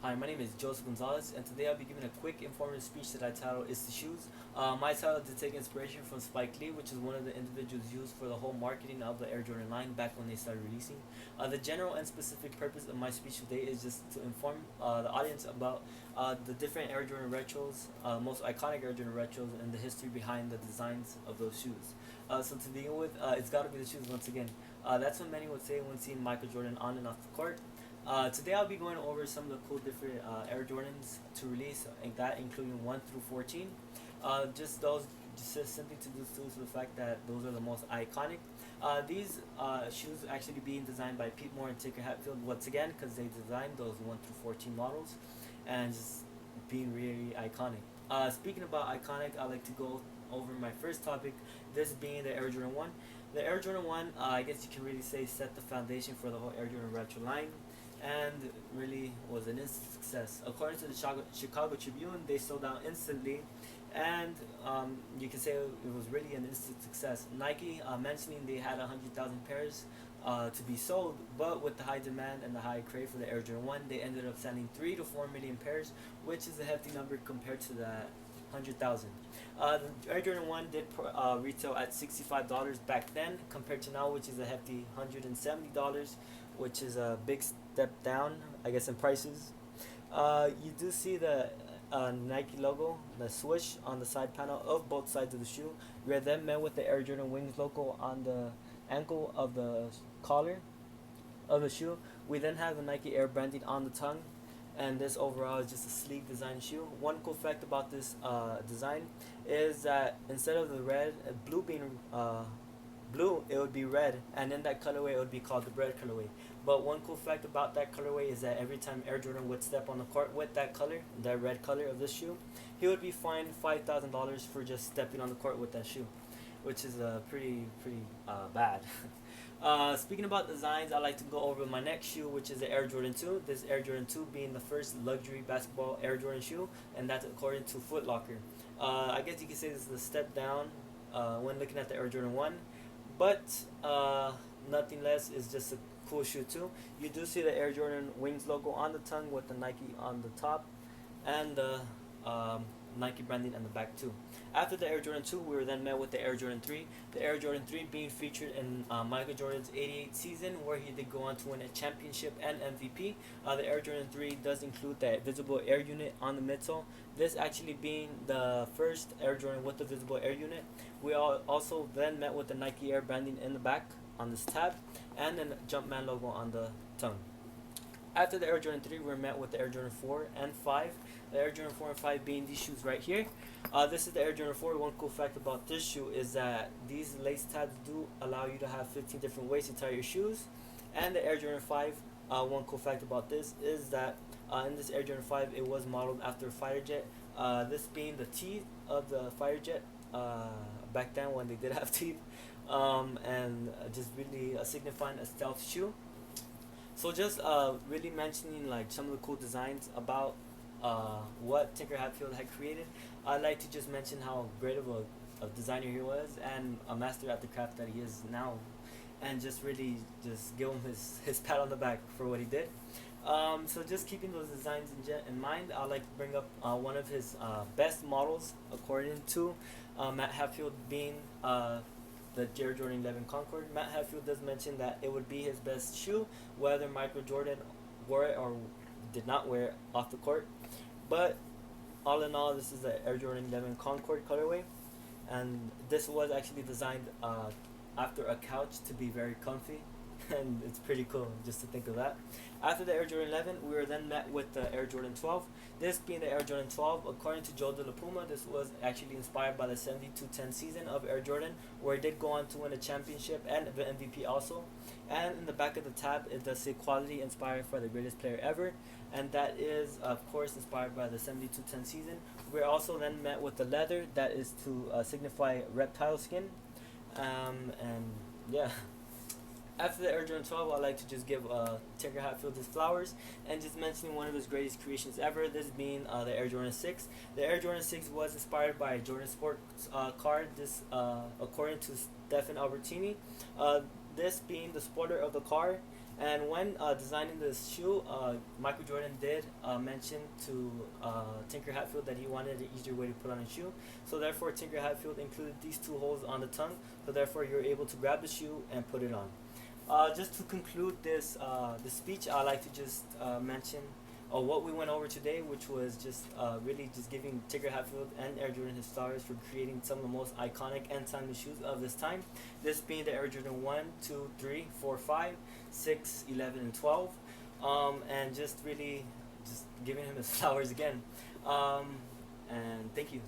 Hi, my name is Joseph Gonzalez, and today I'll be giving a quick informative speech that I titled "It's the Shoes." My title to take inspiration from Spike Lee, which is one of the individuals used for the whole marketing of the Air Jordan line back when they started releasing. The general and specific purpose of my speech today is just to inform the audience about the different Air Jordan retros, most iconic Air Jordan retros, and the history behind the designs of those shoes. So to begin with, it's got to be the shoes once again. That's what many would say when seeing Michael Jordan on and off the court. Today I'll be going over some of the cool different Air Jordans to release, and that including 1 through 14. Just those, just simply to do to the fact that those are the most iconic. These shoes actually being designed by Pete Moore and Tinker Hatfield once again because they designed those 1 through 14 models, and just being really iconic. Speaking about iconic, I like to go over my first topic. This being the Air Jordan 1. The Air Jordan 1, I guess you can really say, set the foundation for the whole Air Jordan retro line and really was an instant success. According to the Chicago Tribune, they sold out instantly, and you can say it was really an instant success. Nike mentioning they had 100,000 pairs to be sold, but with the high demand and the high crave for the Air Jordan 1, they ended up selling 3 to 4 million pairs, which is a hefty number compared to that 100,000. The Air Jordan 1 did retail at $65 back then, compared to now, which is a hefty $170, which is a big step down, I guess, in prices. You do see the Nike logo, the swoosh on the side panel of both sides of the shoe. We are then met with the Air Jordan Wings logo on the ankle of the collar of the shoe. We then have the Nike Air branding on the tongue, and this overall is just a sleek design shoe. One cool fact about this design is that instead of the red, blue being blue, it would be red, and in that colorway it would be called the bread colorway. But one cool fact about that colorway is that every time Air Jordan would step on the court with that color, that red color of this shoe, he would be fined $5,000 for just stepping on the court with that shoe, which is pretty bad. Speaking about designs, I like to go over my next shoe, which is the Air Jordan 2. This Air Jordan 2 being the first luxury basketball Air Jordan shoe, and that's according to Foot Locker. I guess you could say this is a step down when looking at the Air Jordan 1, but nothing less is just a cool shoe too. You do see the Air Jordan Wings logo on the tongue with the Nike on the top, and the Nike branding on the back too. After the Air Jordan 2, we were then met with the Air Jordan 3. The Air Jordan 3 being featured in Michael Jordan's '88 season, where he did go on to win a championship and MVP. The Air Jordan 3 does include that visible air unit on the midsole. This actually being the first Air Jordan with the visible air unit. We also then met with the Nike Air branding in the back on this tab, and then the Jumpman logo on the tongue. After the Air Jordan 3, we were met with the Air Jordan 4 and 5. The Air Jordan 4 and 5 being these shoes right here. This is the Air Jordan 4. One cool fact about this shoe is that these lace tabs do allow you to have 15 different ways to tie your shoes. And the Air Jordan 5, one cool fact about this is that in this Air Jordan 5, it was modeled after a fighter jet. This being the teeth of the fighter jet back then when they did have teeth. And just really signifying a stealth shoe. So just really mentioning like some of the cool designs about what Tinker Hatfield had created. I'd like to just mention how great of a designer he was and a master at the craft that he is now, and just really just give him his pat on the back for what he did. So just keeping those designs in mind, I'd like to bring up one of his best models according to Matt Hatfield being the Air Jordan 11 Concord. Matt Hatfield does mention that it would be his best shoe, whether Michael Jordan wore it or did not wear it off the court. But all in all, this is the Air Jordan 11 Concord colorway, and this was actually designed after a couch to be very comfy, and it's pretty cool just to think of that. After the Air Jordan 11, we were then met with the Air Jordan 12. This being the Air Jordan 12, according to Joe De La Puma, this was actually inspired by the 72-10 season of Air Jordan, where he did go on to win a championship and the MVP also. And in the back of the tab, it does say quality inspired for the greatest player ever, and that is, of course, inspired by the 72-10 season. We're also then met with the leather that is to signify reptile skin, and yeah. After the Air Jordan 12, I'd like to just give Tinker Hatfield his flowers and just mentioning one of his greatest creations ever, this being the Air Jordan 6. The Air Jordan 6 was inspired by a Jordan Sports car, this according to Stefan Albertini. This being the spoiler of the car And when designing this shoe, Michael Jordan did mention to Tinker Hatfield that he wanted an easier way to put on a shoe. So therefore, Tinker Hatfield included these two holes on the tongue. So therefore, you're able to grab the shoe and put it on. Just to conclude this speech, I'd like to just mention what we went over today, which was just really just giving Tinker Hatfield and Air Jordan his stars for creating some of the most iconic and timeless shoes of this time. This being the Air Jordan 1, 2, 3, 4, 5, 6, 11, and 12. And just really just giving him his flowers again. And thank you.